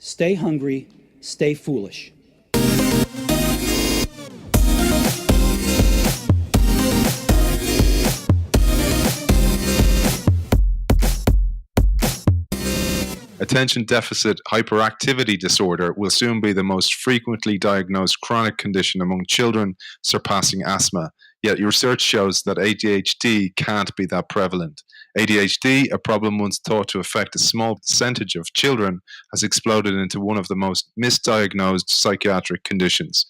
Stay hungry, stay foolish. Attention Deficit Hyperactivity Disorder will soon be the most frequently diagnosed chronic condition among children, surpassing asthma. Yet your research shows that ADHD can't be that prevalent. ADHD, a problem once thought to affect a small percentage of children, has exploded into one of the most misdiagnosed psychiatric conditions.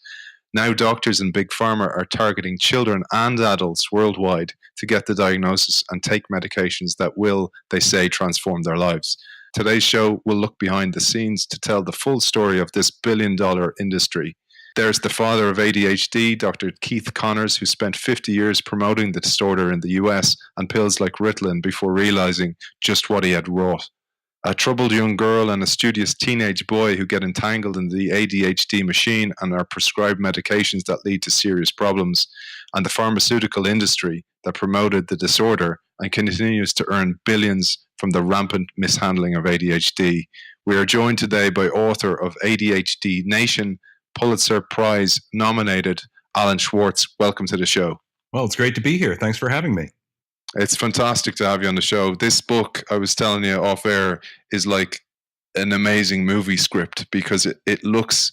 Now doctors and Big Pharma are targeting children and adults worldwide to get the diagnosis and take medications that will, they say, transform their lives. Today's show will look behind the scenes to tell the full story of this billion-dollar industry. There's the father of ADHD, Dr. Keith Connors, who spent 50 years promoting the disorder in the US and pills like Ritalin before realizing just what he had wrought. A troubled young girl and a studious teenage boy who get entangled in the ADHD machine and are prescribed medications that lead to serious problems. And the pharmaceutical industry that promoted the disorder and continues to earn billions from the rampant mishandling of ADHD. We are joined today by author of ADHD Nation, Pulitzer Prize nominated Alan Schwarz. Welcome to the show. Well, it's great to be here. Thanks for having me. It's fantastic to have you on the show. This book, I was telling you off air, is like an amazing movie script because it looks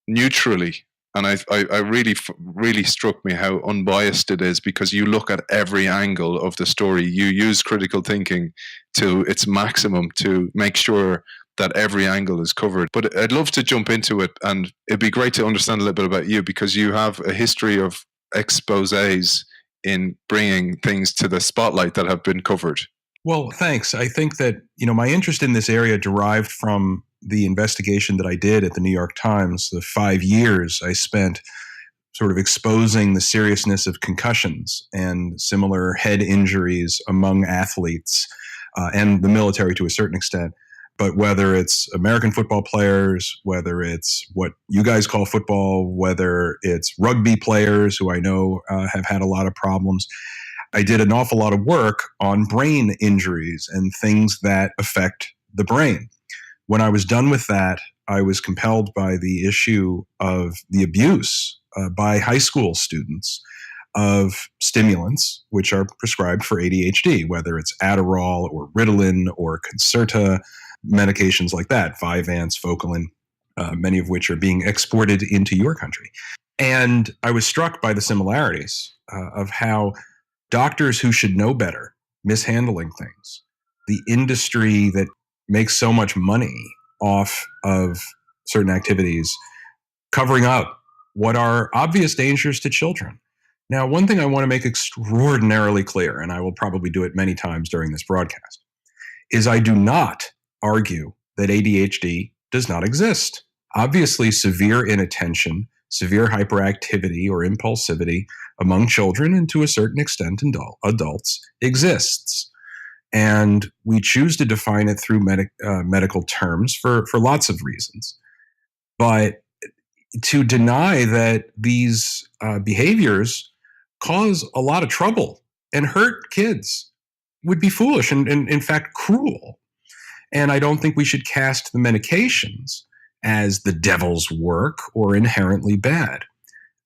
neutrally. And I really struck me how unbiased it is because you look at every angle of the story. You use critical thinking to its maximum to make sure that every angle is covered. But I'd love to jump into it, and it'd be great to understand a little bit about you because you have a history of exposés in bringing things to the spotlight that have been covered. Well, thanks. I think that, my interest in this area derived from the investigation that I did at the New York Times, the 5 years I spent sort of exposing the seriousness of concussions and similar head injuries among athletes and the military to a certain extent. But whether it's American football players, whether it's what you guys call football, whether it's rugby players who I know have had a lot of problems, I did an awful lot of work on brain injuries and things that affect the brain. When I was done with that, I was compelled by the issue of the abuse by high school students of stimulants, which are prescribed for ADHD, whether it's Adderall or Ritalin or Concerta, medications like that, Vyvanse, Focalin, many of which are being exported into your country. And I was struck by the similarities of how doctors who should know better, mishandling things, the industry that makes so much money off of certain activities, covering up what are obvious dangers to children. Now, one thing I want to make extraordinarily clear, and I will probably do it many times during this broadcast, is I do not argue that ADHD does not exist. Obviously, severe inattention, severe hyperactivity or impulsivity among children and to a certain extent adults exists. And we choose to define it through medical terms for lots of reasons. But to deny that these behaviors cause a lot of trouble and hurt kids would be foolish and in fact, cruel. And I don't think we should cast the medications as the devil's work or inherently bad.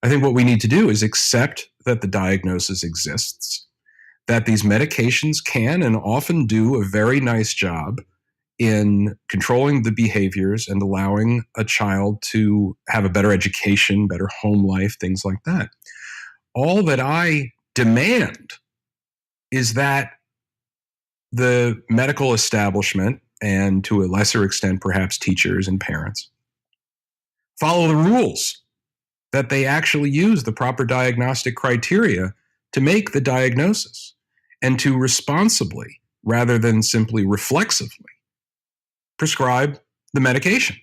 I think what we need to do is accept that the diagnosis exists, that these medications can and often do a very nice job in controlling the behaviors and allowing a child to have a better education, better home life, things like that. All that I demand is that the medical establishment, and to a lesser extent, perhaps teachers and parents, follow the rules, that they actually use the proper diagnostic criteria to make the diagnosis and to responsibly, rather than simply reflexively, prescribe the medication.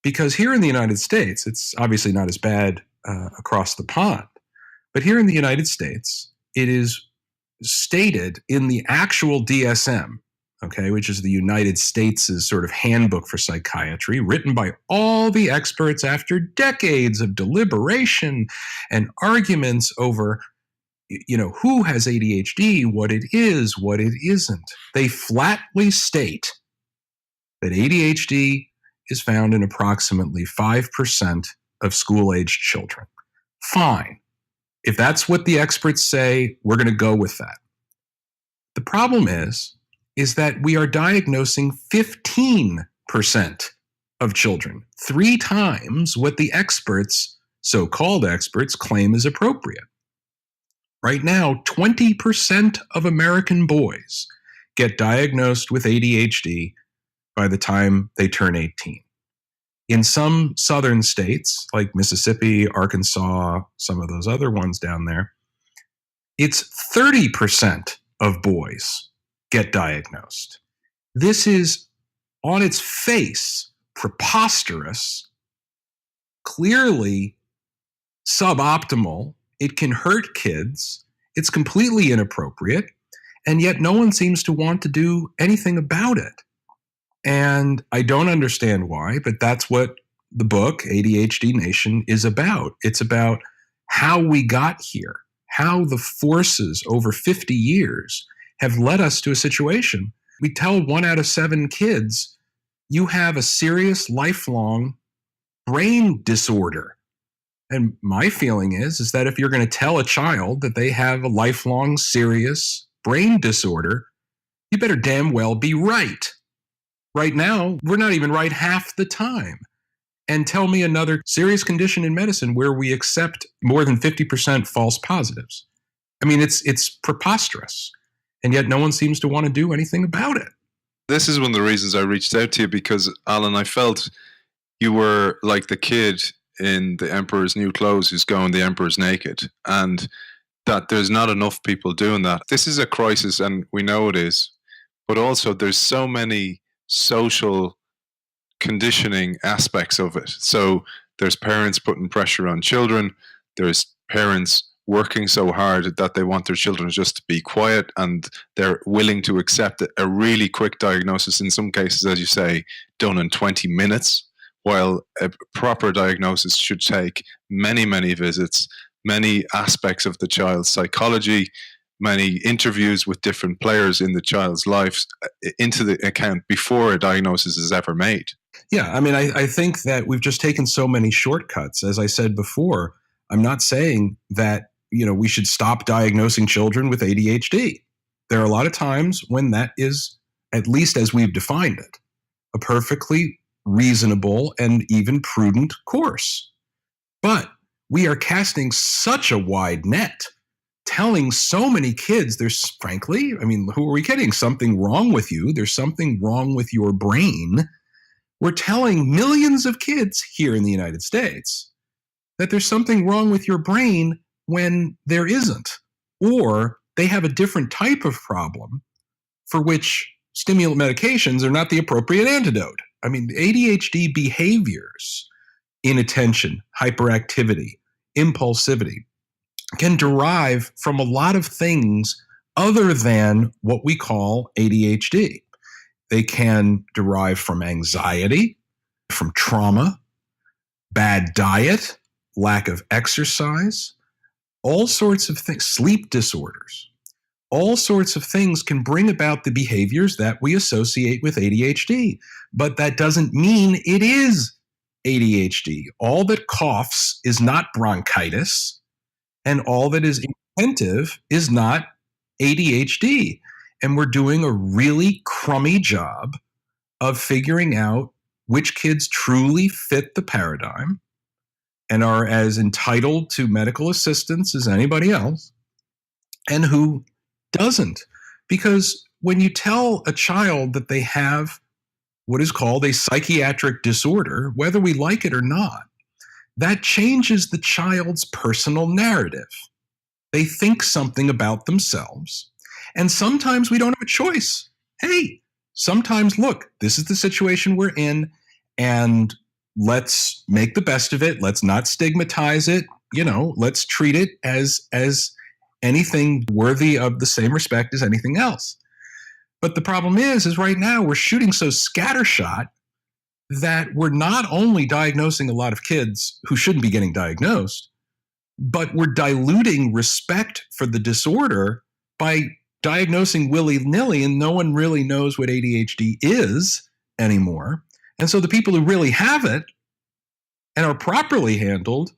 Because here in the United States, it's obviously not as bad across the pond, but here in the United States, it is stated in the actual DSM, okay, which is the United States' sort of handbook for psychiatry, written by all the experts after decades of deliberation and arguments over, who has ADHD, what it is, what it isn't. They flatly state that ADHD is found in approximately 5% of school-aged children. Fine. If that's what the experts say, we're going to go with that. The problem is that we are diagnosing 15% of children, 3 times what the experts, so-called experts, claim is appropriate. Right now, 20% of American boys get diagnosed with ADHD by the time they turn 18. In some southern states, like Mississippi, Arkansas, some of those other ones down there, it's 30% of boys get diagnosed. This is, on its face, preposterous, clearly suboptimal. It can hurt kids. It's completely inappropriate. And yet no one seems to want to do anything about it. And I don't understand why, but that's what the book, ADHD Nation, is about. It's about how we got here, how the forces over 50 years have led us to a situation. We tell 1 out of 7 kids, you have a serious lifelong brain disorder. And my feeling is that if you're going to tell a child that they have a lifelong serious brain disorder, you better damn well be right. Right now, we're not even right half the time. And tell me another serious condition in medicine where we accept more than 50% false positives. I mean, it's preposterous. And yet no one seems to want to do anything about it. This is one of the reasons I reached out to you, because, Alan, I felt you were like the kid in The Emperor's New Clothes who's going the Emperor's naked, and that there's not enough people doing that. This is a crisis, and we know it is, but also there's so many social conditioning aspects of it. So there's parents putting pressure on children, there's parents working so hard that they want their children just to be quiet, and they're willing to accept a really quick diagnosis, in some cases, as you say, done in 20 minutes, while a proper diagnosis should take many, many visits, many aspects of the child's psychology, many interviews with different players in the child's life into the account before a diagnosis is ever made. Yeah, I mean, I think that we've just taken so many shortcuts. As I said before, I'm not saying that, we should stop diagnosing children with ADHD. There are a lot of times when that is, at least as we've defined it, a perfectly reasonable and even prudent course. But we are casting such a wide net, telling so many kids there's, frankly, who are we kidding? Something wrong with you. There's something wrong with your brain. We're telling millions of kids here in the United States that there's something wrong with your brain when there isn't, or they have a different type of problem for which stimulant medications are not the appropriate antidote. ADHD behaviors, inattention, hyperactivity, impulsivity, can derive from a lot of things other than what we call ADHD. They can derive from anxiety, from trauma, bad diet, lack of exercise, all sorts of things, sleep disorders. All sorts of things can bring about the behaviors that we associate with ADHD, but that doesn't mean it is ADHD. All that coughs is not bronchitis, and all that is inattentive is not ADHD. And we're doing a really crummy job of figuring out which kids truly fit the paradigm and are as entitled to medical assistance as anybody else, and who doesn't. Because when you tell a child that they have what is called a psychiatric disorder, whether we like it or not, that changes the child's personal narrative. They think something about themselves, and sometimes we don't have a choice. Hey, sometimes, look, this is the situation we're in, and let's make the best of it. Let's not stigmatize it. Let's treat it as anything worthy of the same respect as anything else. But the problem is right now we're shooting so scattershot that we're not only diagnosing a lot of kids who shouldn't be getting diagnosed, but we're diluting respect for the disorder by diagnosing willy-nilly, and no one really knows what ADHD is anymore. And so the people who really have it and are properly handled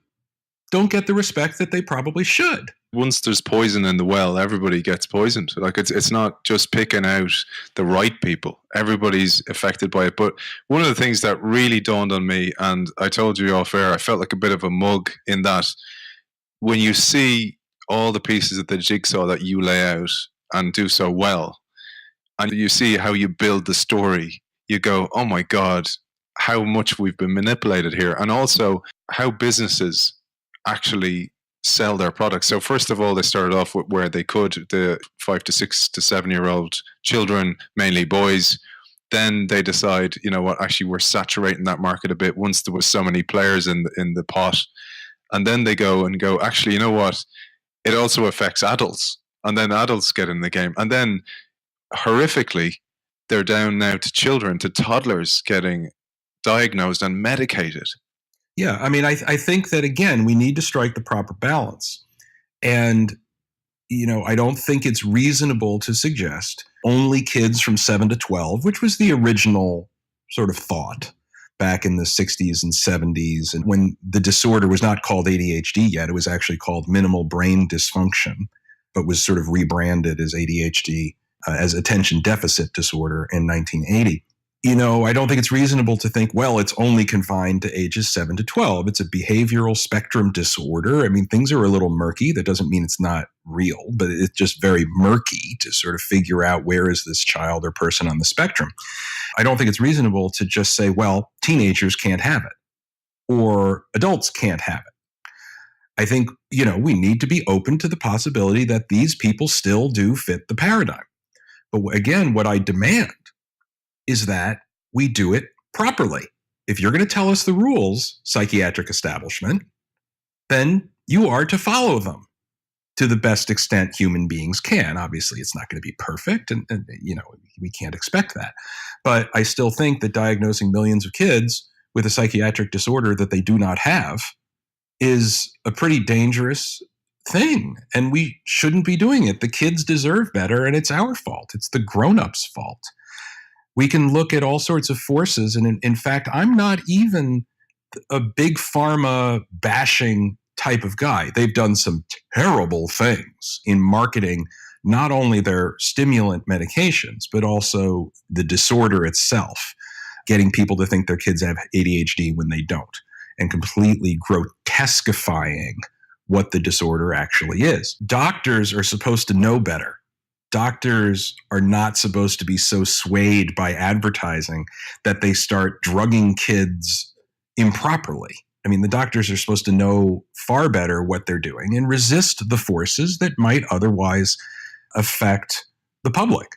don't get the respect that they probably should. Once there's poison in the well, everybody gets poisoned. Like it's not just picking out the right people. Everybody's affected by it. But one of the things that really dawned on me, and I told you off air, I felt like a bit of a mug in that when you see all the pieces of the jigsaw that you lay out and do so well, and you see how you build the story, you go, oh my God, how much we've been manipulated here. And also how businesses actually sell their products. So first of all, they started off with where they could, the 5 to 6 to 7-year-old children, mainly boys. Then they decide, you know what, actually we're saturating that market a bit once there was so many players in the pot. And then they go, actually, you know what, it also affects adults. And then adults get in the game. And then horrifically, they're down now to children, to toddlers getting diagnosed and medicated. Yeah, I mean, I think that, again, we need to strike the proper balance. And, you know, I don't think it's reasonable to suggest only kids from 7 to 12, which was the original sort of thought back in the 60s and 70s. And when the disorder was not called ADHD yet, it was actually called minimal brain dysfunction, but was sort of rebranded as ADHD, as attention deficit disorder in 1980. You know, I don't think it's reasonable to think, well, it's only confined to ages 7 to 12. It's a behavioral spectrum disorder. I mean, things are a little murky. That doesn't mean it's not real, but it's just very murky to sort of figure out where is this child or person on the spectrum. I don't think it's reasonable to just say, well, teenagers can't have it or adults can't have it. I think, you know, we need to be open to the possibility that these people still do fit the paradigm. But again, what I demand is that we do it properly. If you're going to tell us the rules, psychiatric establishment, then you are to follow them to the best extent human beings can. Obviously, it's not going to be perfect, and you know, we can't expect that. But I still think that diagnosing millions of kids with a psychiatric disorder that they do not have is a pretty dangerous thing, and we shouldn't be doing it. The kids deserve better, and it's our fault. It's the grown-ups' fault. We can look at all sorts of forces. And in fact, I'm not even a big pharma bashing type of guy. They've done some terrible things in marketing, not only their stimulant medications, but also the disorder itself, getting people to think their kids have ADHD when they don't, and completely grotesquifying what the disorder actually is. Doctors are supposed to know better. Doctors are not supposed to be so swayed by advertising that they start drugging kids improperly. I mean, the doctors are supposed to know far better what they're doing and resist the forces that might otherwise affect the public.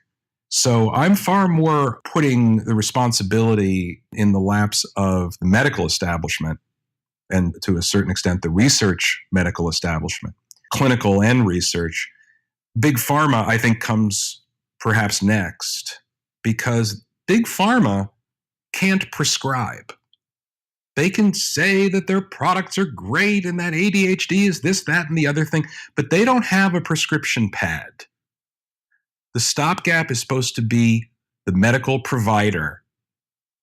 So I'm far more putting the responsibility in the laps of the medical establishment and, to a certain extent, the research medical establishment, clinical and research. Big Pharma, I think, comes perhaps next because Big Pharma can't prescribe. They can say that their products are great and that ADHD is this, that, and the other thing, but they don't have a prescription pad. The stopgap is supposed to be the medical provider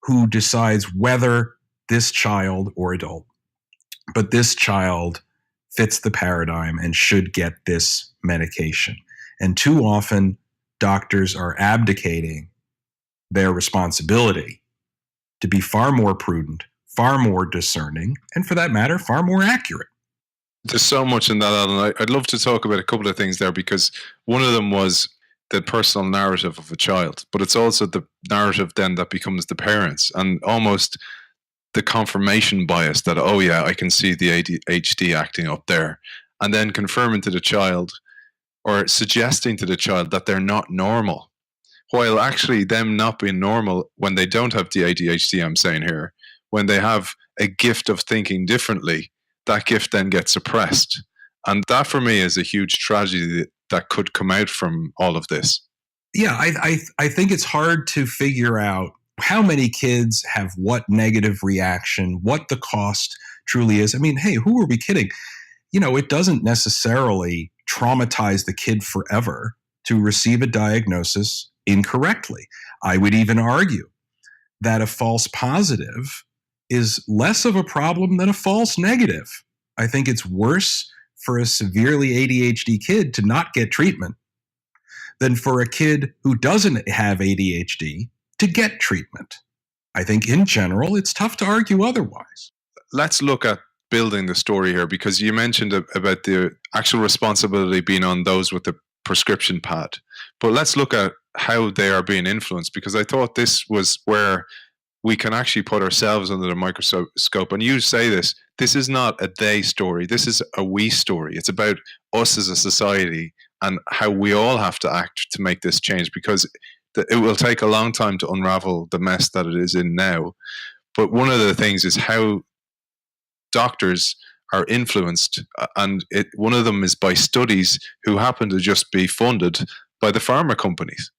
who decides whether this child or adult, but this child fits the paradigm and should get this medication. And too often, doctors are abdicating their responsibility to be far more prudent, far more discerning, and for that matter, far more accurate. There's so much in that, Alan. I'd love to talk about a couple of things there, because one of them was the personal narrative of a child, but it's also the narrative then that becomes the parents, and almost the confirmation bias that, oh yeah, I can see the ADHD acting up there, and then confirming to the child or suggesting to the child that they're not normal, while actually them not being normal when they don't have the ADHD, I'm saying here, when they have a gift of thinking differently, that gift then gets suppressed. And that for me is a huge tragedy that could come out from all of this. Yeah, I think it's hard to figure out how many kids have what negative reaction, what the cost truly is. I mean, hey, who are we kidding? You know, it doesn't necessarily traumatize the kid forever to receive a diagnosis incorrectly. I would even argue that a false positive is less of a problem than a false negative. I think it's worse for a severely ADHD kid to not get treatment than for a kid who doesn't have ADHD to get treatment. I think in general, it's tough to argue otherwise. Let's look at building the story here, because you mentioned about the actual responsibility being on those with the prescription pad. But let's look at how they are being influenced, because I thought this was where we can actually put ourselves under the microscope. And you say this is not a they story. This is a we story. It's about us as a society and how we all have to act to make this change, because it will take a long time to unravel the mess that it is in now. But one of the things is how doctors are influenced, and one of them is by studies who happen to just be funded by the pharma companies.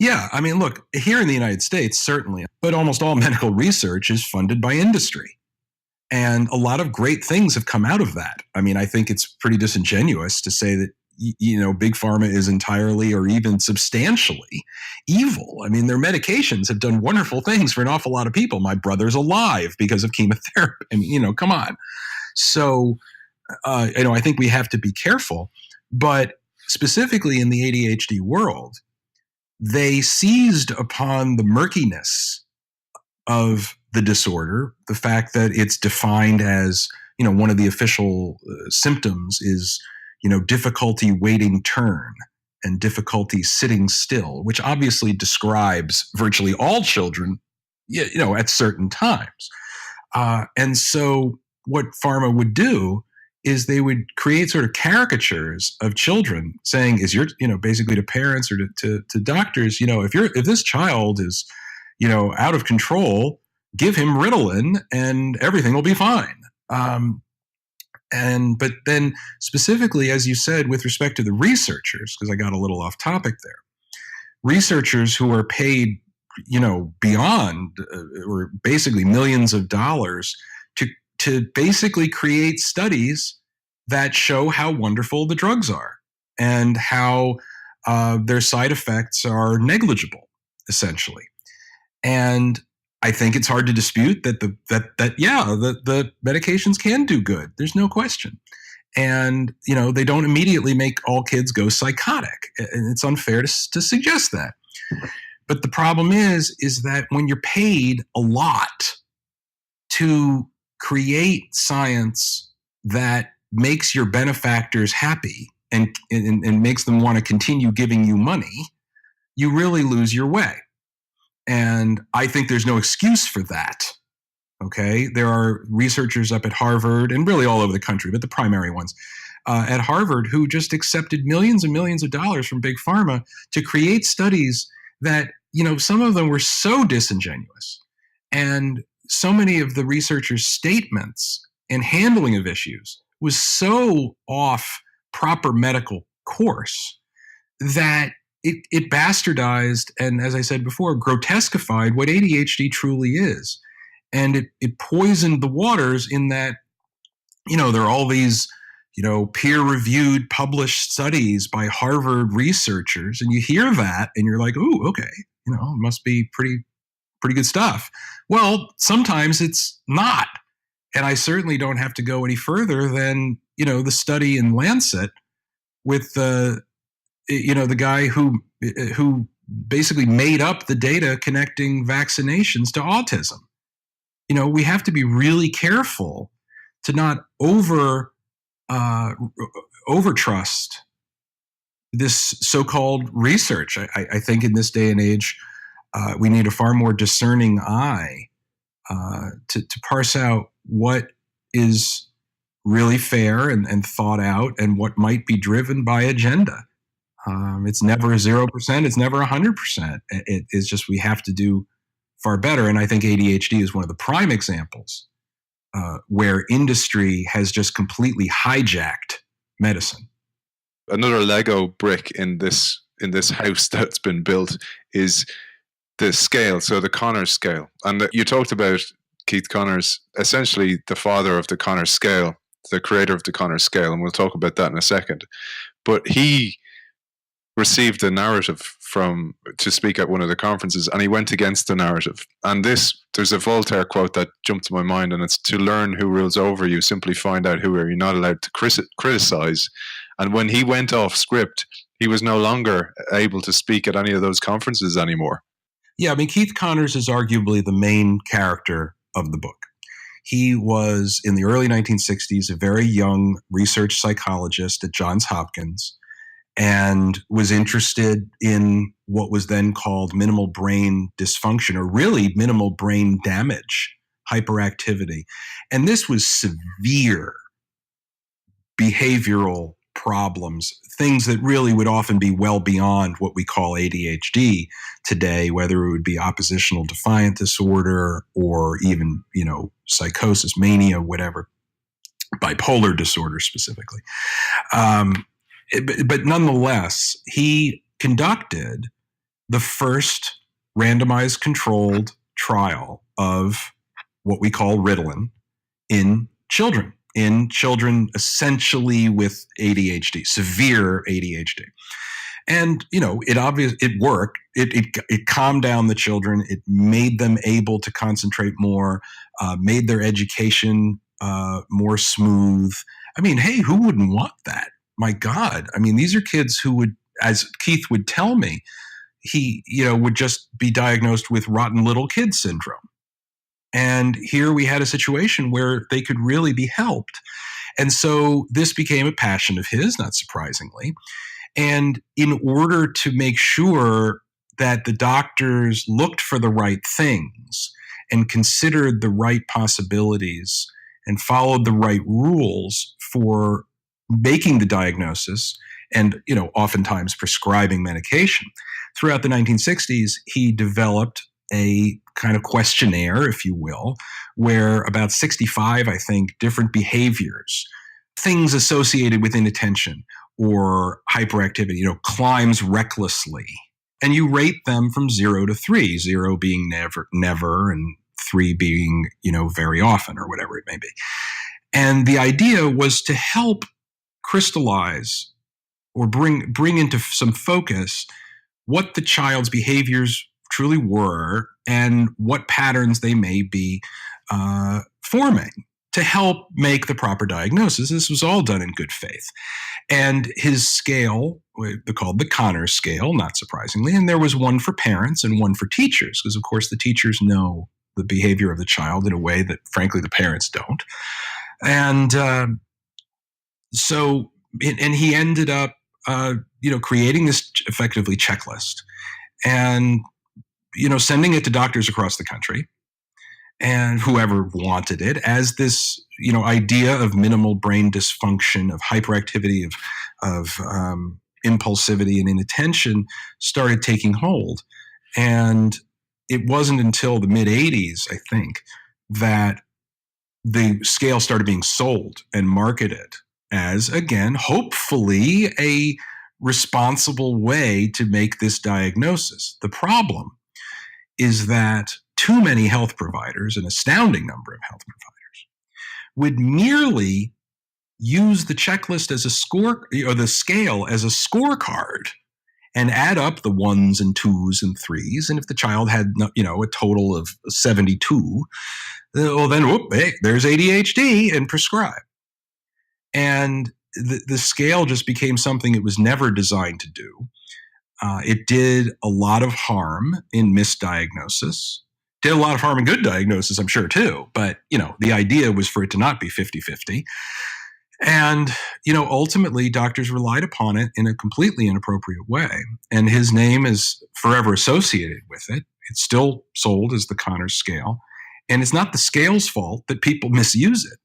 Yeah, I mean, look, here in the United States, certainly, but almost all medical research is funded by industry. And a lot of great things have come out of that. I mean, I think it's pretty disingenuous to say that, big pharma is entirely or even substantially evil. I mean, their medications have done wonderful things for an awful lot of people. My brother's alive because of chemotherapy. I mean, come on. So, I think we have to be careful. But specifically in the ADHD world, they seized upon the murkiness of the disorder, the fact that it's defined as, one of the official symptoms is, difficulty waiting turn and difficulty sitting still, which obviously describes virtually all children, at certain times. And so what pharma would do is they would create sort of caricatures of children saying, basically to parents or to doctors, if this child is, out of control, give him Ritalin and everything will be fine. But then specifically, as you said, with respect to the researchers, because I got a little off topic there, researchers who are paid, beyond or basically millions of dollars to basically create studies that show how wonderful the drugs are and how their side effects are negligible, essentially. And I think it's hard to dispute that the medications can do good. There's no question. And, they don't immediately make all kids go psychotic. And it's unfair to suggest that. But the problem is that when you're paid a lot to create science that makes your benefactors happy and makes them want to continue giving you money, you really lose your way. And I think there's no excuse for that. Okay, there are researchers up at Harvard and really all over the country, but the primary ones at Harvard who just accepted millions and millions of dollars from big pharma to create studies that, some of them were so disingenuous. And so many of the researchers' statements and handling of issues was so off proper medical course that it bastardized and, as I said before, grotesquified what ADHD truly is. And it poisoned the waters in that, there are all these, peer-reviewed published studies by Harvard researchers, and you hear that and you're like, ooh, okay, it must be pretty good stuff. Well, sometimes it's not. And I certainly don't have to go any further than, the study in Lancet with the guy who basically made up the data connecting vaccinations to autism. We have to be really careful to not overtrust this so-called research. I think in this day and age, we need a far more discerning eye to parse out what is really fair and thought out and what might be driven by agenda. It's never 0%. It's never 100%. It's just we have to do far better. And I think ADHD is one of the prime examples where industry has just completely hijacked medicine. Another Lego brick in this house that's been built is the scale, so the Connors scale. And you talked about Keith Connors, essentially the father of the Connors scale, the creator of the Connors scale, and we'll talk about that in a second. But he received a narrative to speak at one of the conferences, and he went against the narrative. And there's a Voltaire quote that jumped to my mind, and it's, "To learn who rules over you, simply find out who you're not allowed to criticize." And when he went off script, he was no longer able to speak at any of those conferences anymore. Yeah, I mean, Keith Connors is arguably the main character of the book. He was, in the early 1960s, a very young research psychologist at Johns Hopkins, and was interested in what was then called minimal brain dysfunction, or really minimal brain damage, hyperactivity. And this was severe behavioral problems, things that really would often be well beyond what we call ADHD today, whether it would be oppositional defiant disorder or even, psychosis, mania, whatever, bipolar disorder specifically. But nonetheless, he conducted the first randomized controlled trial of what we call Ritalin in children essentially with ADHD, severe ADHD. And, it worked. It calmed down the children. It made them able to concentrate more, made their education more smooth. I mean, hey, who wouldn't want that? My God. I mean, these are kids who would, as Keith would tell me, he, would just be diagnosed with rotten little kid syndrome. And here we had a situation where they could really be helped. And so this became a passion of his, not surprisingly. And in order to make sure that the doctors looked for the right things and considered the right possibilities and followed the right rules for making the diagnosis and, oftentimes prescribing medication, throughout the 1960s, he developed a kind of questionnaire, if you will, where about 65, I think, different behaviors, things associated with inattention or hyperactivity, climbs recklessly. And you rate them from 0 to 3, 0 being never, and 3 being, very often, or whatever it may be. And the idea was to help crystallize or bring into some focus what the child's behaviors truly were and what patterns they may be forming to help make the proper diagnosis. This was all done in good faith. And his scale, called the Connors scale, not surprisingly, and there was one for parents and one for teachers, because of course the teachers know the behavior of the child in a way that, frankly, the parents don't. And so he ended up, creating this effectively checklist and, sending it to doctors across the country and whoever wanted it as this, idea of minimal brain dysfunction, of hyperactivity, of impulsivity and inattention started taking hold. And it wasn't until the mid-'80s, I think, that the scale started being sold and marketed as, again, hopefully a responsible way to make this diagnosis. The problem is that too many health providers, an astounding number of health providers, would merely use the checklist as a score, or the scale as a scorecard, and add up the 1s and 2s and 3s. And if the child had, a total of 72, well, then, hey, there's ADHD, and prescribe. And the scale just became something it was never designed to do. It did a lot of harm in misdiagnosis. Did a lot of harm in good diagnosis, I'm sure, too. But, the idea was for it to not be 50-50. And, ultimately, doctors relied upon it in a completely inappropriate way. And his name is forever associated with it. It's still sold as the Connors scale. And it's not the scale's fault that people misuse it.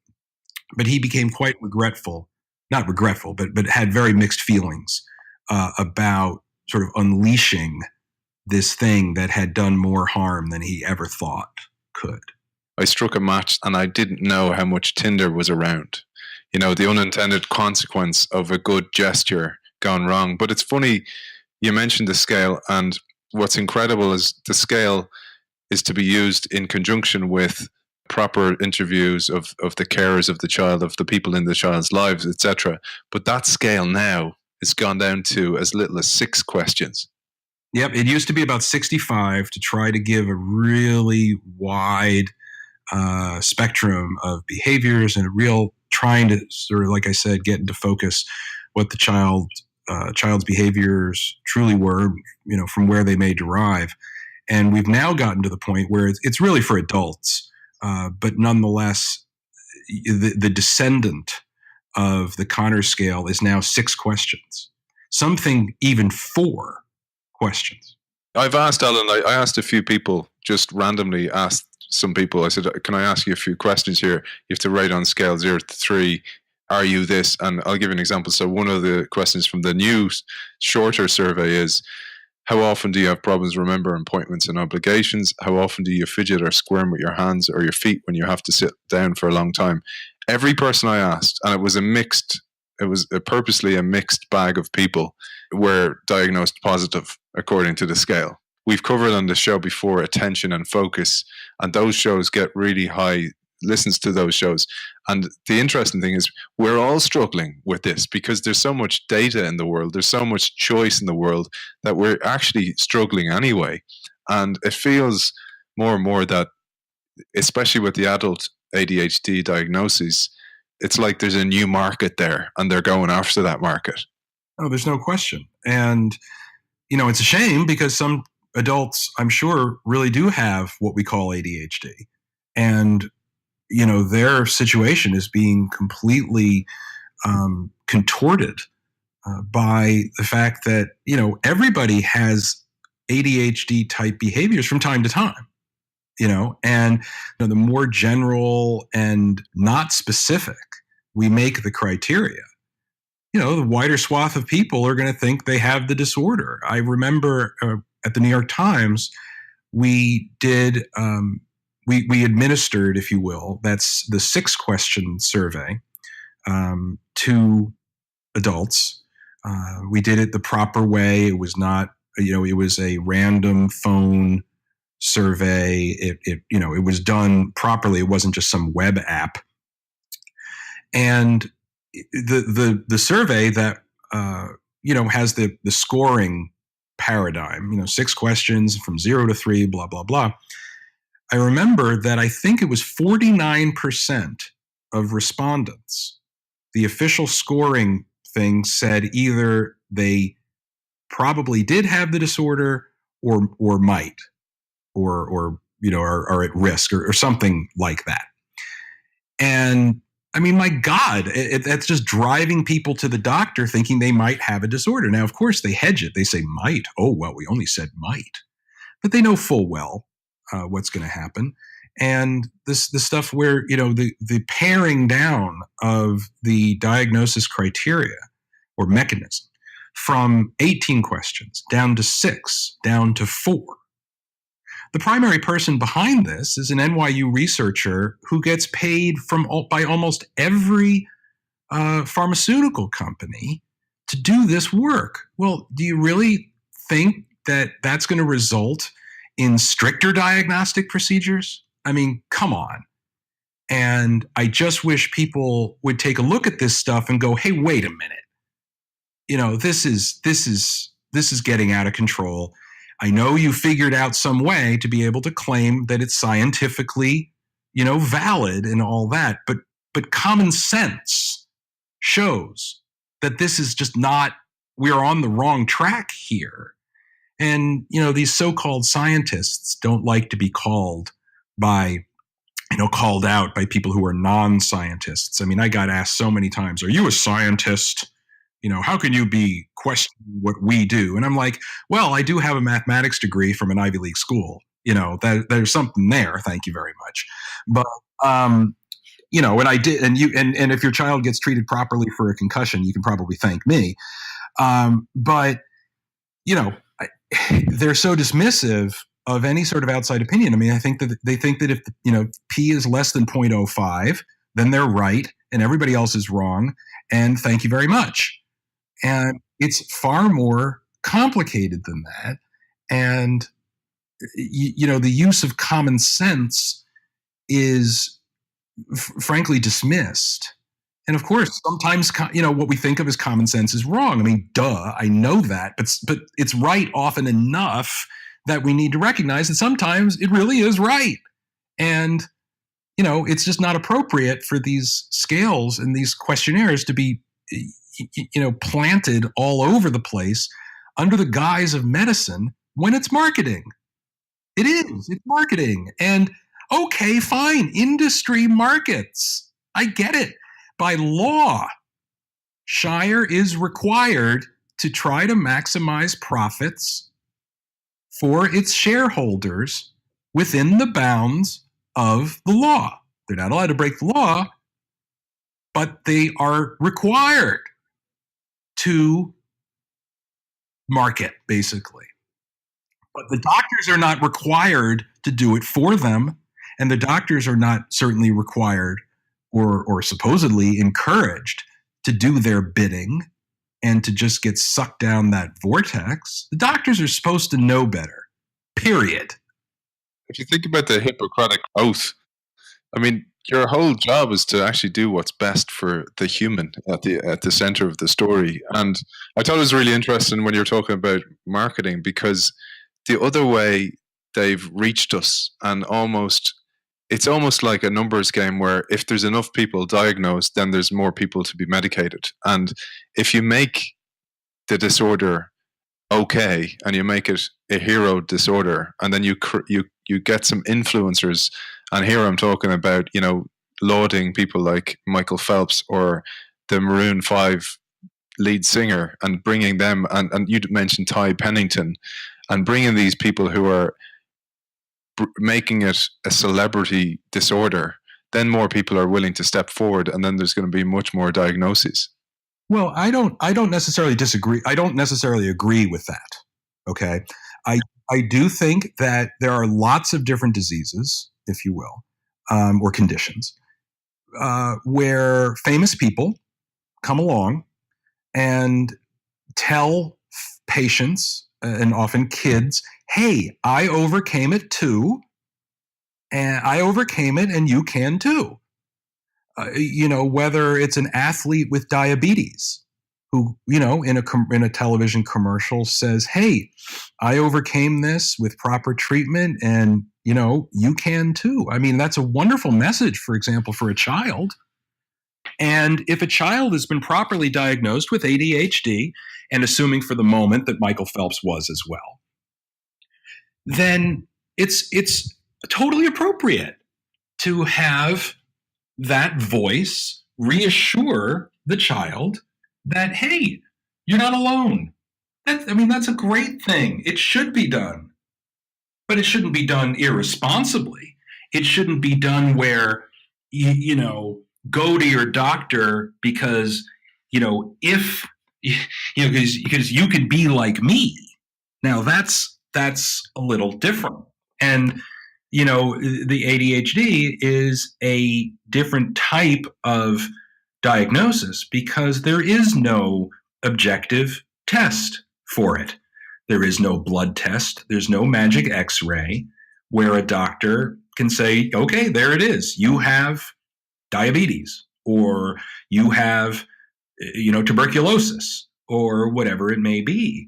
But he became quite not regretful, but had very mixed feelings about sort of unleashing this thing that had done more harm than he ever thought could. I struck a match and I didn't know how much Tinder was around. The unintended consequence of a good gesture gone wrong. But it's funny, you mentioned the scale, and what's incredible is the scale is to be used in conjunction with proper interviews of the carers of the child, of the people in the child's lives, etc. But that scale now it's gone down to as little as 6 questions. Yep, it used to be about 65 to try to give a really wide spectrum of behaviors and a real trying to sort of, like I said, get into focus what the child's behaviors truly were, from where they may derive. And we've now gotten to the point where it's really for adults, but nonetheless, the descendant of the Connor scale is now 6 questions. Something even 4 questions. I've asked Alan, I asked a few people, just randomly asked some people, I said, can I ask you a few questions here? You have to rate on scale 0 to 3. Are you this? And I'll give you an example. So one of the questions from the new shorter survey is, how often do you have problems remembering appointments and obligations? How often do you fidget or squirm with your hands or your feet when you have to sit down for a long time? Every person I asked, and it was purposely a mixed bag of people, were diagnosed positive according to the scale. We've covered on the show before attention and focus, and those shows get really high listens to those shows. And the interesting thing is we're all struggling with this because there's so much data in the world, there's so much choice in the world that we're actually struggling anyway. And it feels more and more that, especially with the adult ADHD diagnoses, it's like there's a new market there and they're going after that market. Oh, there's no question. And, it's a shame because some adults, I'm sure, really do have what we call ADHD. And, their situation is being completely contorted by the fact that, everybody has ADHD type behaviors from time to time, and the more general and not specific we make the criteria, the wider swath of people are going to think they have the disorder. I remember at the New York Times, we did, we administered, if you will, that's the 6-question survey to adults. We did it the proper way. It was not, it was a random phone survey. It was done properly. It wasn't just some web app. And the survey that has the scoring paradigm, 6 questions from 0 to 3, blah blah blah. I remember that I think it was 49% of respondents, the official scoring thing said either they probably did have the disorder or might or are at risk or something like that. And I mean, my God, that's just driving people to the doctor thinking they might have a disorder. Now, of course, they hedge it. They say might. Oh, well, we only said might. But they know full well what's going to happen. And the stuff where, the paring down of the diagnosis criteria or mechanism from 18 questions down to 6, down to 4. The primary person behind this is an NYU researcher who gets paid by almost every pharmaceutical company to do this work. Well, do you really think that that's going to result in stricter diagnostic procedures? I mean, come on. And I just wish people would take a look at this stuff and go, hey, wait a minute. This is getting out of control. I know you figured out some way to be able to claim that it's scientifically, valid and all that, but common sense shows that this is just not, we're on the wrong track here. And, these so-called scientists don't like to be called out by people who are non-scientists. I mean, I got asked so many times, are you a scientist? How can you be questioning what we do? And I'm like, well, I do have a mathematics degree from an Ivy League school. There's something there. Thank you very much. But, and I did, and if your child gets treated properly for a concussion, you can probably thank me. But they're so dismissive of any sort of outside opinion. I mean, I think that they think that if, P is less than 0.05, then they're right and everybody else is wrong. And thank you very much. And it's far more complicated than that. And, the use of common sense is frankly dismissed. And of course, sometimes, what we think of as common sense is wrong. I mean, duh, I know that, but it's right often enough that we need to recognize that sometimes it really is right. And, it's just not appropriate for these scales and these questionnaires to be, planted all over the place under the guise of medicine when it's marketing. It is. It's marketing. And okay, fine. Industry markets. I get it. By law, Shire is required to try to maximize profits for its shareholders within the bounds of the law. They're not allowed to break the law, but they are required to market, basically. But the doctors are not required to do it for them, and the doctors are not certainly required or supposedly encouraged to do their bidding and to just get sucked down that vortex. The doctors are supposed to know better, period. If you think about the Hippocratic Oath, I mean, your whole job is to actually do what's best for the human at the center of the story. And I thought it was really interesting when you were talking about marketing, because the other way they've reached us, and it's almost like a numbers game where if there's enough people diagnosed, then there's more people to be medicated. And if you make the disorder okay and you make it a hero disorder, and then you get some influencers, and here I'm talking about, lauding people like Michael Phelps or the Maroon 5 lead singer, and bringing them, and you mentioned Ty Pennington, and bringing these people who are making it a celebrity disorder, then more people are willing to step forward, and then there's going to be much more diagnoses. Well, I don't necessarily disagree. I don't necessarily agree with that. Okay. I do think that there are lots of different diseases, if you will, or conditions, where famous people come along and tell patients, and often kids, hey, I overcame it too, and I overcame it and you can too. Whether it's an athlete with diabetes who, in a television commercial says, hey, I overcame this with proper treatment and, you can too. I mean, that's a wonderful message, for example, for a child. And if a child has been properly diagnosed with ADHD, and assuming for the moment that Michael Phelps was as well, then it's totally appropriate to have that voice reassure the child that, hey, you're not alone. That's a great thing. It should be done. But it shouldn't be done irresponsibly. It shouldn't be done where, go to your doctor because, if, because you could be like me. Now that's a little different. And, the ADHD is a different type of diagnosis because there is no objective test for it. There is no blood test. There's no magic X-ray where a doctor can say, okay, there it is. You have diabetes, or you have, tuberculosis, or whatever it may be.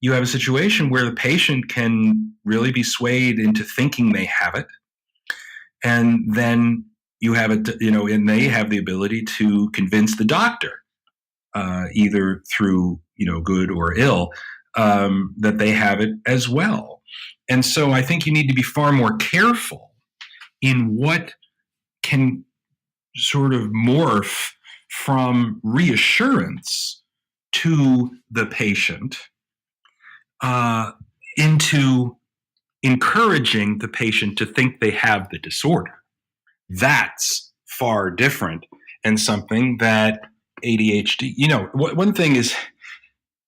You have a situation where the patient can really be swayed into thinking they have it. And then you have it, and they have the ability to convince the doctor, either through, good or ill, that they have it as well. And so I think you need to be far more careful in what can sort of morph from reassurance to the patient into encouraging the patient to think they have the disorder. That's far different, and something that ADHD, one thing is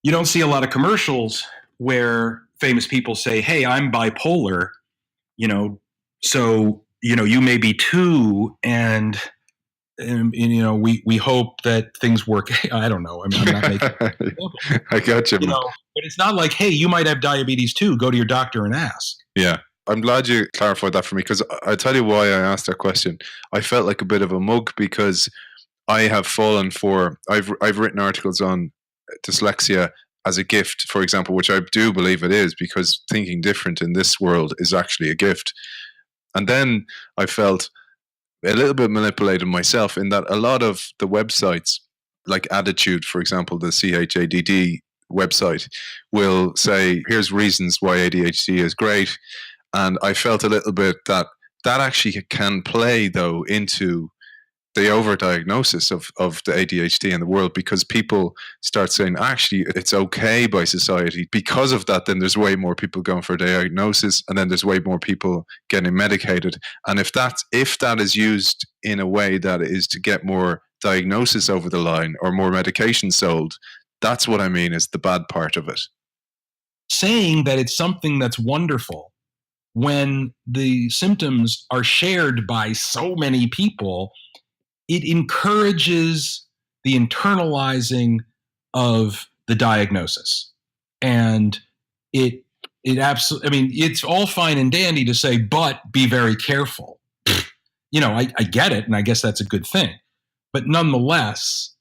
you don't see a lot of commercials where famous people say, hey, I'm bipolar, so, you may be too, and we hope that things work. I don't know. I'm not making I got you. But it's not like, hey, you might have diabetes too. Go to your doctor and ask. Yeah. I'm glad you clarified that for me, because I tell you why I asked that question. I felt like a bit of a mug because I have fallen for. I've written articles on dyslexia as a gift, for example, which I do believe it is, because thinking different in this world is actually a gift. And then I felt a little bit manipulated myself in that a lot of the websites, like Adhd, for example, the CHADD website, will say, here's reasons why ADHD is great. And I felt a little bit that actually can play, though, into the overdiagnosis of the ADHD in the world, because people start saying, actually, it's okay by society. Because of that, then there's way more people going for diagnosis, and then there's way more people getting medicated. And if that is used in a way that is to get more diagnosis over the line or more medication sold, that's what I mean is the bad part of it. Saying that it's something that's wonderful when the symptoms are shared by so many people, it encourages the internalizing of the diagnosis. And it absolutely, I mean, it's all fine and dandy to say, but be very careful. You know, I get it, and I guess that's a good thing. But nonetheless,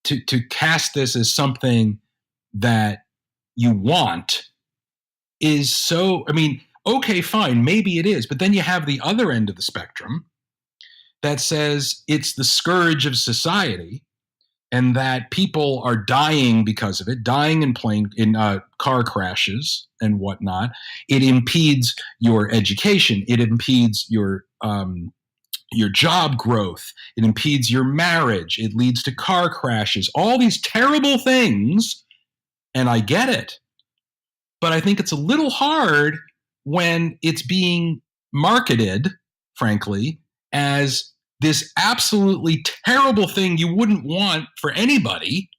to cast this as something that you want is so, I mean, okay, fine, maybe it is. But then you have the other end of the spectrum that says it's the scourge of society and that people are dying because of it, dying in car crashes and whatnot. It impedes your education. It impedes your job growth. It impedes your marriage. It leads to car crashes, all these terrible things. And I get it. But I think it's a little hard when it's being marketed, frankly, as this absolutely terrible thing you wouldn't want for anybody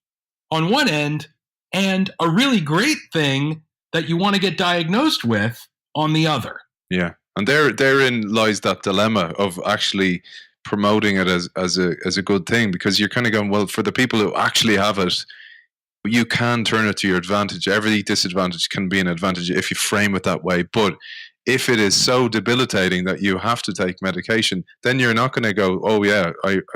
on one end, and a really great thing that you want to get diagnosed with on the other. Yeah. And therein lies that dilemma of actually promoting it as a good thing, because you're kind of going, well, for the people who actually have it, you can turn it to your advantage. Every disadvantage can be an advantage if you frame it that way. But if it is so debilitating that you have to take medication, then you're not going to go, oh yeah,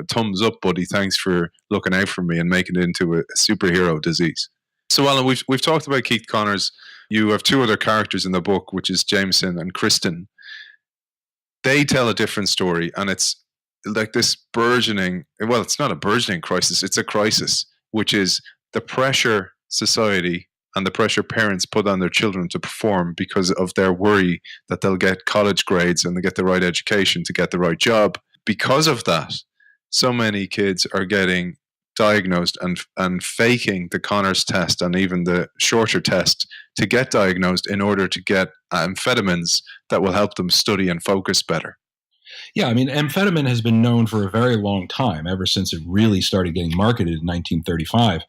thumbs up, buddy, thanks for looking out for me, and making it into a superhero disease. So Alan, we've talked about Keith Connors. You have two other characters in the book, which is Jameson and Kristen. They tell a different story, and it's like this burgeoning, well, it's not a burgeoning crisis, it's a crisis, which is the pressure society and the pressure parents put on their children to perform because of their worry that they'll get college grades and they get the right education to get the right job. Because of that, so many kids are getting diagnosed and faking the Connors test and even the shorter test to get diagnosed in order to get amphetamines that will help them study and focus better. Yeah, I mean, amphetamine has been known for a very long time, ever since it really started getting marketed in 1935,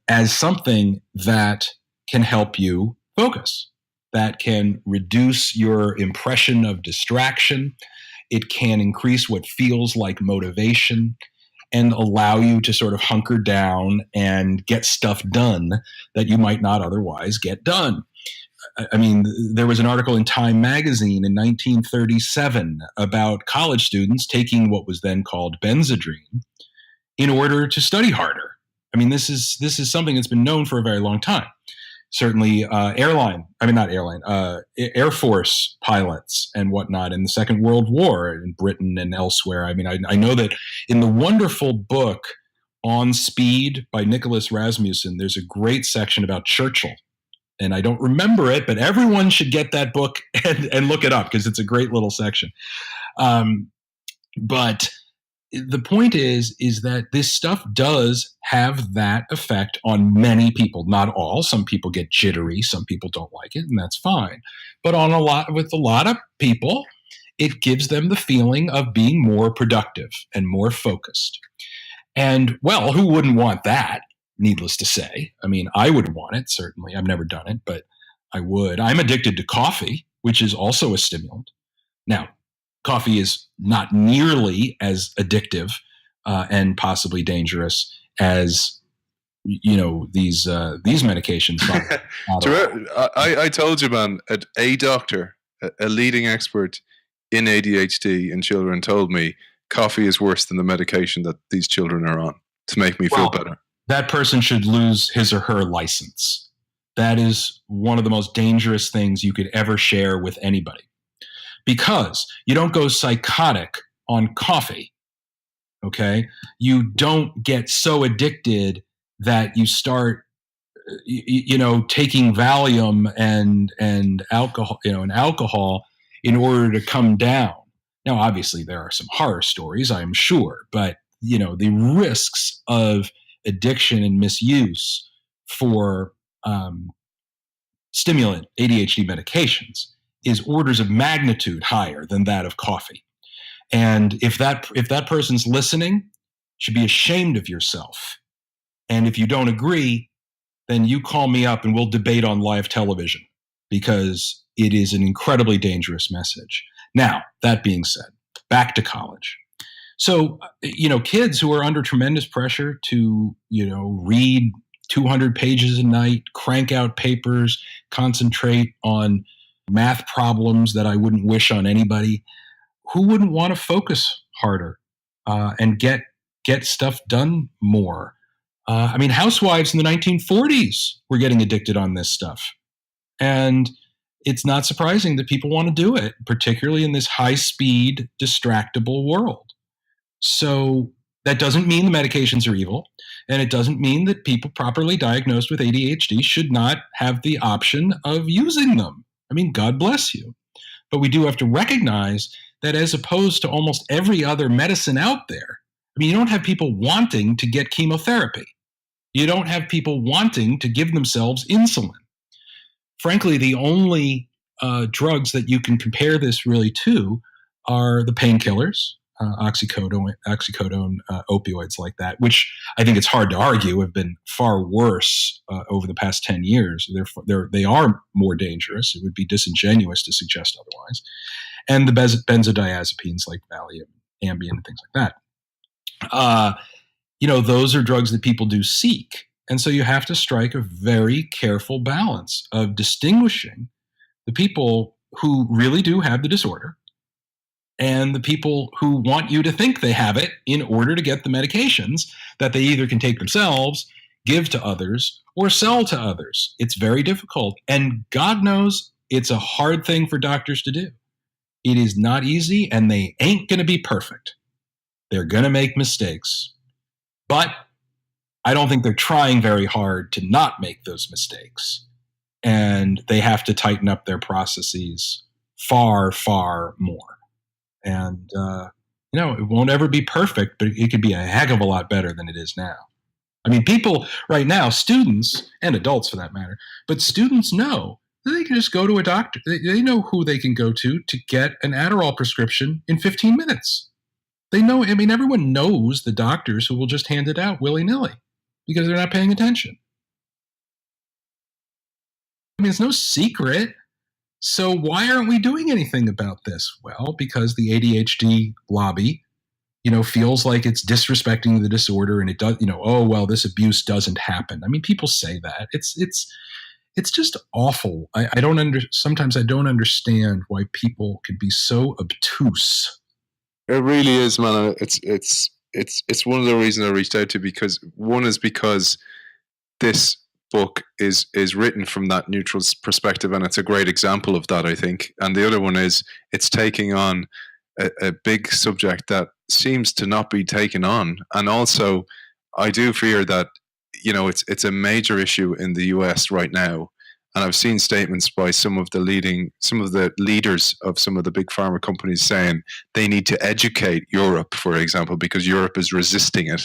as something that can help you focus, that can reduce your impression of distraction. It can increase what feels like motivation and allow you to sort of hunker down and get stuff done that you might not otherwise get done. I mean, there was an article in Time magazine in 1937 about college students taking what was then called Benzedrine in order to study harder. I mean, this is something that's been known for a very long time. Certainly Air Force pilots and whatnot in the Second World War in Britain and elsewhere. I mean, I know that in the wonderful book On Speed by Nicholas Rasmussen, there's a great section about Churchill. And I don't remember it, but everyone should get that book and look it up because it's a great little section. But the point is that this stuff does have that effect on many people, not all. Some people get jittery, some people don't like it, and that's fine. But with a lot of people, it gives them the feeling of being more productive and more focused. And, well, who wouldn't want that, needless to say? I mean, I would want it, certainly. I've never done it, but I would. I'm addicted to coffee, which is also a stimulant. Now, coffee is not nearly as addictive and possibly dangerous as these medications. I told you, man, a doctor, a leading expert in ADHD in children, told me coffee is worse than the medication that these children are on to make me feel better. That person should lose his or her license. That is one of the most dangerous things you could ever share with anybody, because you don't go psychotic on coffee. Okay. You don't get so addicted that you start, taking Valium and alcohol, in order to come down. Now, obviously there are some horror stories, I'm sure, but the risks of addiction and misuse for stimulant ADHD medications is orders of magnitude higher than that of coffee. And if that person's listening, you should be ashamed of yourself. And if you don't agree, then you call me up and we'll debate on live television, because it is an incredibly dangerous message. Now, that being said, back to college. So, kids who are under tremendous pressure to, read 200 pages a night, crank out papers, concentrate on math problems that I wouldn't wish on anybody, who wouldn't want to focus harder and get stuff done more? Housewives in the 1940s were getting addicted on this stuff. And it's not surprising that people want to do it, particularly in this high-speed, distractible world. So that doesn't mean the medications are evil, and it doesn't mean that people properly diagnosed with ADHD should not have the option of using them. God bless you. But we do have to recognize that as opposed to almost every other medicine out there, you don't have people wanting to get chemotherapy. You don't have people wanting to give themselves insulin. Frankly, the only drugs that you can compare this really to are the painkillers, oxycodone, opioids like that, which I think it's hard to argue have been far worse over the past 10 years. They are more dangerous. It would be disingenuous to suggest otherwise. And the benzodiazepines like Valium, Ambien, and things like that. Those are drugs that people do seek. And so you have to strike a very careful balance of distinguishing the people who really do have the disorder and the people who want you to think they have it in order to get the medications that they either can take themselves, give to others, or sell to others. It's very difficult. And God knows it's a hard thing for doctors to do. It is not easy, and they ain't going to be perfect. They're going to make mistakes. But I don't think they're trying very hard to not make those mistakes. And they have to tighten up their processes far, far more. And, it won't ever be perfect, but it could be a heck of a lot better than it is now. People right now, students and adults for that matter, but students know that they can just go to a doctor. They know who they can go to get an Adderall prescription in 15 minutes. They know, everyone knows the doctors who will just hand it out willy-nilly because they're not paying attention. It's no secret. So why aren't we doing anything about this? Well, because the ADHD lobby, feels like it's disrespecting the disorder, and it does, this abuse doesn't happen. People say that. It's just awful. Sometimes I don't understand why people can be so obtuse. It really is, man. It's one of the reasons I reached out to, because this book is written from that neutral perspective, and it's a great example of that, I think. And the other one is it's taking on a big subject that seems to not be taken on. And also, I do fear that it's a major issue in the US right now. And I've seen statements by some of the leaders of some of the big pharma companies saying they need to educate Europe, for example, because Europe is resisting it,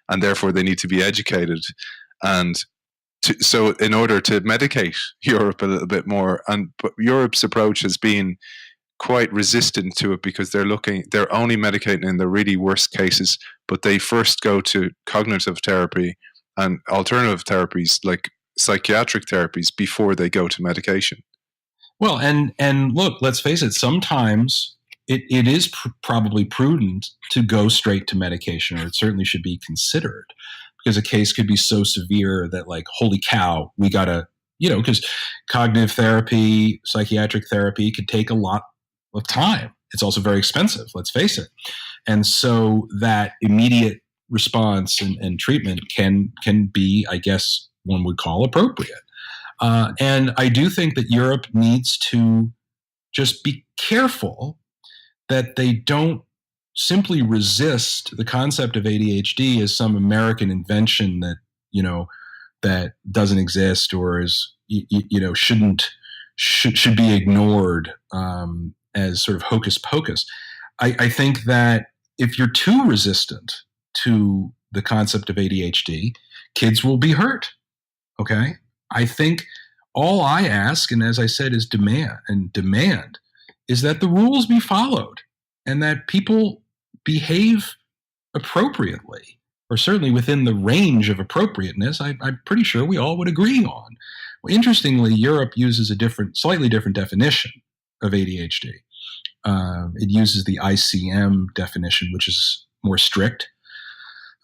and therefore they need to be educated. And so in order to medicate Europe a little bit more, but Europe's approach has been quite resistant to it, because they're only medicating in the really worst cases, but they first go to cognitive therapy and alternative therapies like psychiatric therapies before they go to medication. Well, and look, let's face it, sometimes it is probably prudent to go straight to medication, or it certainly should be considered, because a case could be so severe that, like, holy cow, we gotta, because cognitive therapy, psychiatric therapy could take a lot of time. It's also very expensive, let's face it. And so that immediate response and treatment can be, I guess, one would call appropriate. And I do think that Europe needs to just be careful that they don't simply resist the concept of ADHD as some American invention that, that doesn't exist or is, should be ignored as sort of hocus pocus. I think that if you're too resistant to the concept of ADHD, kids will be hurt. Okay. I think all I ask, and as I said, is demand is that the rules be followed and that people behave appropriately, or certainly within the range of appropriateness. I'm pretty sure we all would agree on. Well, interestingly, Europe uses a slightly different definition of ADHD. It uses the ICM definition, which is more strict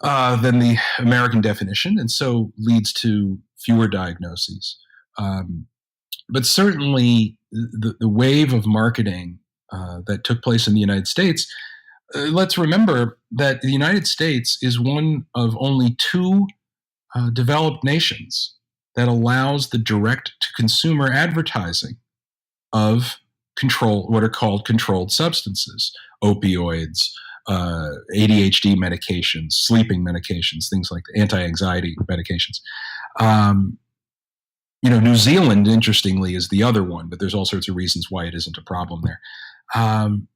than the American definition, and so leads to fewer diagnoses. But certainly the wave of marketing that took place in the United States, let's remember that the United States is one of only two developed nations that allows the direct-to-consumer advertising of what are called controlled substances, opioids, ADHD medications, sleeping medications, things like anti-anxiety medications. New Zealand, interestingly, is the other one, but there's all sorts of reasons why it isn't a problem there.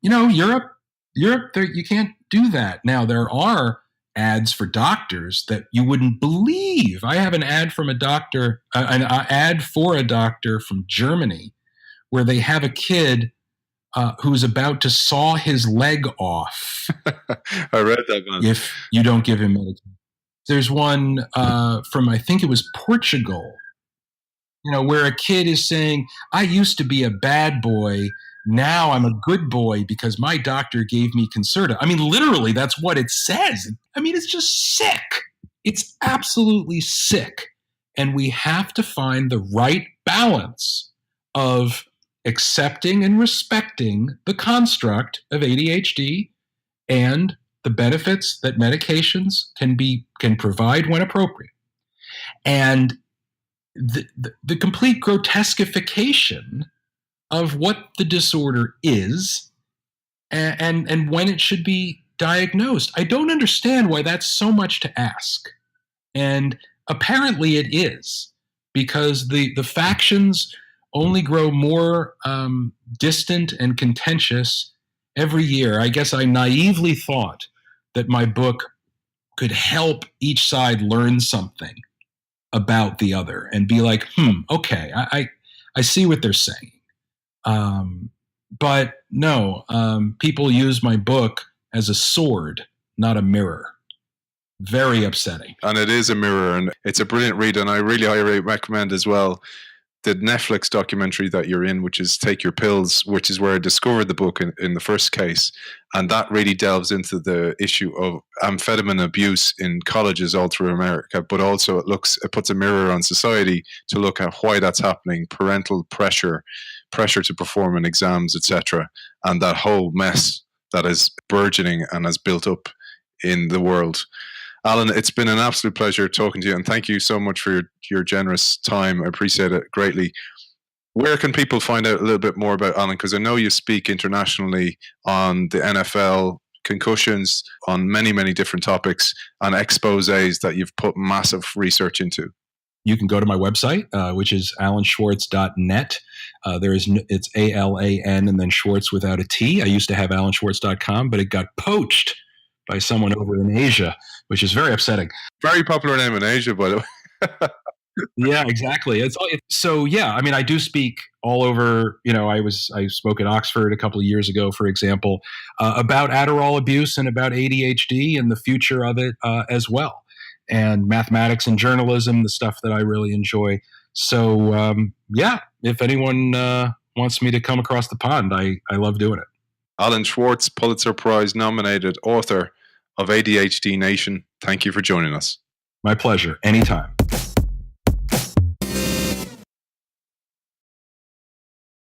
Europe, you can't do that. Now, there are ads for doctors that you wouldn't believe. I have an ad from an ad for a doctor from Germany where they have a kid who's about to saw his leg off. I read that one. If you don't give him medication. There's one from, I think it was Portugal, where a kid is saying, I used to be a bad boy. Now I'm a good boy because my doctor gave me Concerta. I mean, literally, that's what it says. I mean, it's just sick. It's absolutely sick. And we have to find the right balance of accepting and respecting the construct of ADHD and the benefits that medications can provide when appropriate. And the complete grotesquification of what the disorder is and when it should be diagnosed. I don't understand why that's so much to ask. And apparently it is, because the factions only grow more distant and contentious every year. I guess I naively thought that my book could help each side learn something about the other and be like, okay, I see what they're saying. But no, people use my book as a sword, not a mirror. Very upsetting. And it is a mirror, and it's a brilliant read, and I really highly recommend as well the Netflix documentary that you're in, which is Take Your Pills, which is where I discovered the book in the first case. And that really delves into the issue of amphetamine abuse in colleges all through America, but also it puts a mirror on society to look at why that's happening, parental pressure to perform in exams, etc., and that whole mess that is burgeoning and has built up in the world. Alan, it's been an absolute pleasure talking to you, and thank you so much for your generous time. I appreciate it greatly. Where can people find out a little bit more about Alan? Because I know you speak internationally on the NFL, concussions, on many, many different topics, and exposés that you've put massive research into. You can go to my website, which is alanschwarz.net. It's ALAN and then Schwarz without a T. I used to have alanschwarz.com, but it got poached by someone over in Asia, which is very upsetting. Very popular name in Asia, by the way. Yeah, exactly. I do speak all over. I spoke at Oxford a couple of years ago, for example, about Adderall abuse and about ADHD and the future of it as well, and mathematics and journalism, the stuff that I really enjoy. So, if anyone wants me to come across the pond, I love doing it. Alan Schwarz, Pulitzer Prize nominated author of ADHD Nation. Thank you for joining us. My pleasure. Anytime.